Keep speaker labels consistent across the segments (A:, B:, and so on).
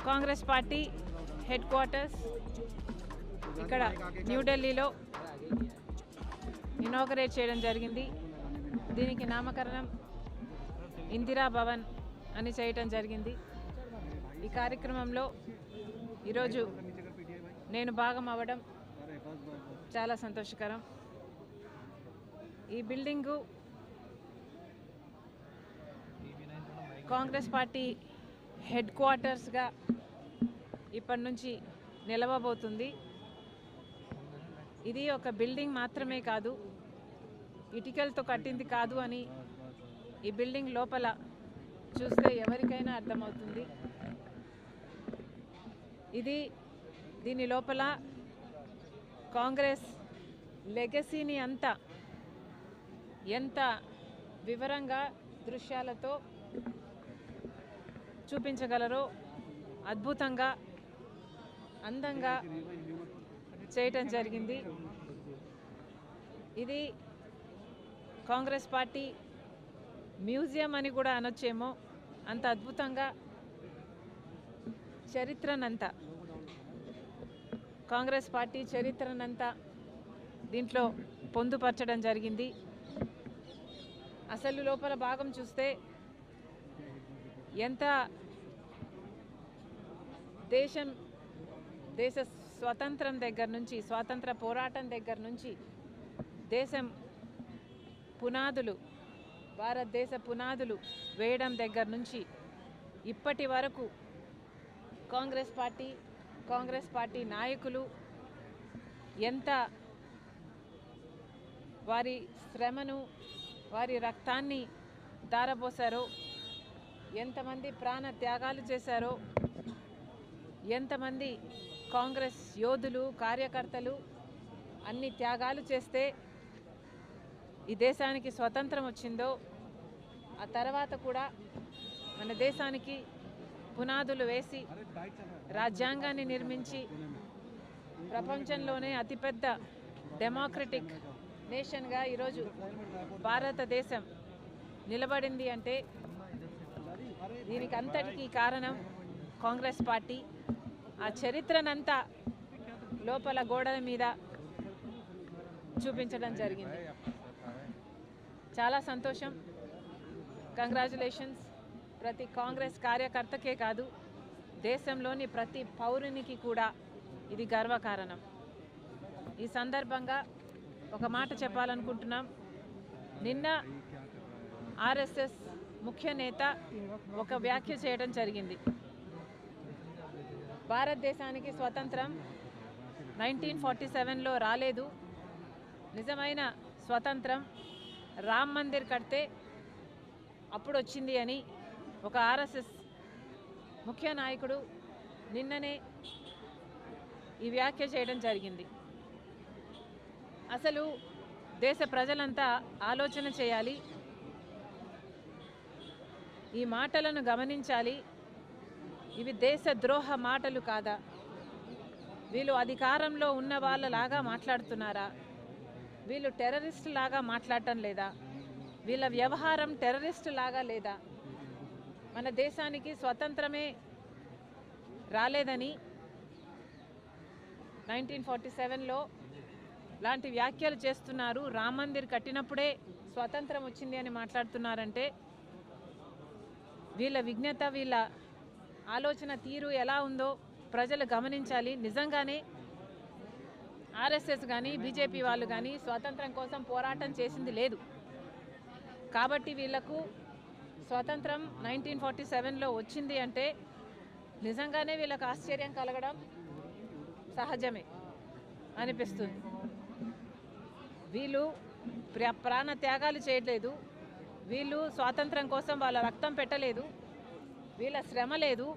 A: Congress party head quarters ఇక్కడ న్యూఢిల్లీలో inaugurate చేయడం జరిగింది. దీనికి నామకరణం ఇందిరా భవన్ అని చేయటం జరిగింది. ఈ కార్యక్రమంలో ఈరోజు నేను భాగం అవ్వడం చాలా సంతోషకరం. ఈ బిల్డింగు కాంగ్రెస్ పార్టీ హెడ్ క్వార్టర్స్గా ఇప్పటి నుంచి నిలవబోతుంది. ఇది ఒక బిల్డింగ్ మాత్రమే కాదు, ఇటుకలతో కట్టింది కాదు అని ఈ బిల్డింగ్ లోపల చూస్తే ఎవరికైనా అర్థమవుతుంది. దీని లోపల కాంగ్రెస్ లెగసీని అంతా ఎంత వివరంగా దృశ్యాలతో చూపించగలరో అద్భుతంగా అందంగా చేయటం జరిగింది. ఇది కాంగ్రెస్ పార్టీ మ్యూజియం అని కూడా అనొచ్చేమో, అంత అద్భుతంగా చరిత్రనంతా కాంగ్రెస్ పార్టీ చరిత్రనంతా దీంట్లో పొందుపరచడం జరిగింది. అసలు లోపల భాగం చూస్తే ఎంత దేశ స్వతంత్రం దగ్గర నుంచి, స్వాతంత్ర పోరాటం దగ్గర నుంచి, దేశం పునాదులు, భారతదేశ పునాదులు వేయడం దగ్గర నుంచి ఇప్పటి వరకు కాంగ్రెస్ పార్టీ నాయకులు ఎంత వారి శ్రమను, వారి రక్తాన్ని ధారపోసారో, ఎంతమంది ప్రాణ త్యాగాలు చేశారో, ఎంతమంది కాంగ్రెస్ యోధులు, కార్యకర్తలు అన్ని త్యాగాలు చేస్తే ఈ దేశానికి స్వతంత్రం వచ్చిందో, ఆ తర్వాత కూడా మన దేశానికి పునాదులు వేసి రాజ్యాంగాన్ని నిర్మించి ప్రపంచంలోనే అతిపెద్ద డెమోక్రటిక్ నేషన్గా ఈరోజు భారతదేశం నిలబడింది అంటే దీనికి అంతటికీ కారణం కాంగ్రెస్ పార్టీ. ఆ చరిత్రనంతా లోపల గోడల మీద చూపించడం జరిగింది. చాలా సంతోషం. కంగ్రాచులేషన్స్. ప్రతి కాంగ్రెస్ కార్యకర్తకే కాదు, దేశంలోని ప్రతి పౌరునికి కూడా ఇది గర్వకారణం. ఈ సందర్భంగా ఒక మాట చెప్పాలనుకుంటున్నాం. నిన్న ఆర్ఎస్ఎస్ ముఖ్య నేత ఒక వ్యాఖ్య చేయడం జరిగింది. భారతదేశానికి స్వతంత్రం 1947లో రాలేదు, నిజమైన స్వతంత్రం రామ్ మందిర్ కడితే అప్పుడు వచ్చింది అని ఒక ఆర్ఎస్ఎస్ ముఖ్య నాయకుడు నిన్ననే ఈ వ్యాఖ్య చేయడం జరిగింది. అసలు దేశ ప్రజలంతా ఆలోచన చేయాలి, ఈ మాటలను గమనించాలి. ఇవి దేశద్రోహ మాటలు కాదా? వీళ్ళు అధికారంలో ఉన్న వాళ్ళలాగా మాట్లాడుతున్నారా? వీళ్ళు టెర్రరిస్ట్ లాగా మాట్లాడటం లేదా? వీళ్ళ వ్యవహారం టెర్రరిస్ట్ లాగా లేదా? మన దేశానికి స్వతంత్రమే రాలేదని 1947లో లాంటి వ్యాఖ్యలు చేస్తున్నారు. రామ్ మందిర్ కట్టినప్పుడే స్వతంత్రం వచ్చింది అని మాట్లాడుతున్నారంటే వీళ్ళ విజ్ఞత, వీళ్ళ ఆలోచన తీరు ఎలా ఉందో ప్రజలు గమనించాలి. నిజంగానే ఆర్ఎస్ఎస్ కానీ బీజేపీ వాళ్ళు కానీ స్వాతంత్రం కోసం పోరాటం చేసింది లేదు కాబట్టి వీళ్లకు స్వాతంత్రం 1947లో వచ్చింది అంటే నిజంగానే వీళ్ళకు ఆశ్చర్యం కలగడం సహజమే అనిపిస్తుంది. వీళ్ళు ప్రాణ త్యాగాలు చేయట్లేదు, వీళ్ళు స్వాతంత్రం కోసం వాళ్ళ రక్తం పెట్టలేదు, వీళ్ళ శ్రమ లేదు,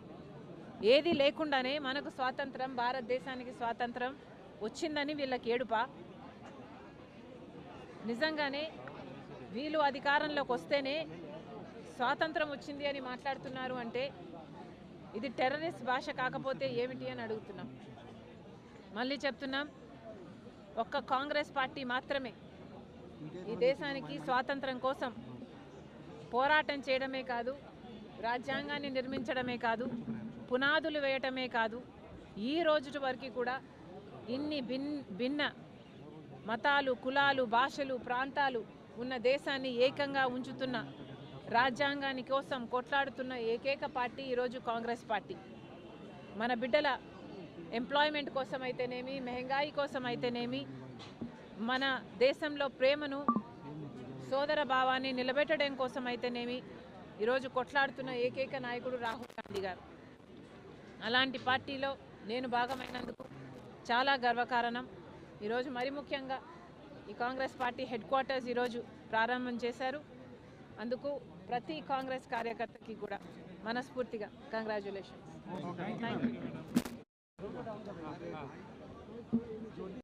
A: ఏది లేకుండానే మనకు స్వాతంత్రం, భారతదేశానికి స్వాతంత్రం వచ్చిందని వీళ్ళకి ఏడుపా? నిజంగానే వీళ్ళు అధికారంలోకి వస్తేనే స్వాతంత్రం వచ్చింది అని మాట్లాడుతున్నారు అంటే ఇది టెర్రరిస్ట్ భాష కాకపోతే ఏమిటి అని అడుగుతున్నాం. మళ్ళీ చెప్తున్నాం, ఒక్క కాంగ్రెస్ పార్టీ మాత్రమే ఈ దేశానికి స్వాతంత్రం కోసం పోరాటం చేయడమే కాదు, రాజ్యాంగాన్ని నిర్మించడమే కాదు, పునాదులు వేయటమే కాదు, ఈ రోజు వరకు కూడా ఇన్ని భిన్న మతాలు, కులాలు, భాషలు, ప్రాంతాలు ఉన్న దేశాన్ని ఏకంగా ఉంచుతున్న, రాజ్యాంగాని కోసం కొట్లాడుతున్న ఏకైక పార్టీ ఈరోజు కాంగ్రెస్ పార్టీ. మన బిడ్డల ఎంప్లాయ్మెంట్ కోసం అయితేనేమి, మెహంగాయి కోసం అయితేనేమి, మన దేశంలో ప్రేమను, సోదర భావాన్ని నిలబెట్టడం కోసం అయితేనేమి ఈరోజు కొట్లాడుతున్న ఏకైక నాయకుడు రాహుల్ గాంధీ గారు. అలాంటి పార్టీలో నేను భాగమైనందుకు చాలా గర్వకారణం. ఈరోజు మరి ముఖ్యంగా ఈ కాంగ్రెస్ పార్టీ హెడ్ క్వార్టర్స్ ఈరోజు ప్రారంభం చేశారు. అందుకు ప్రతి కాంగ్రెస్ కార్యకర్తకి కూడా మనస్ఫూర్తిగా కంగ్రాచ్యులేషన్స్. Thank you.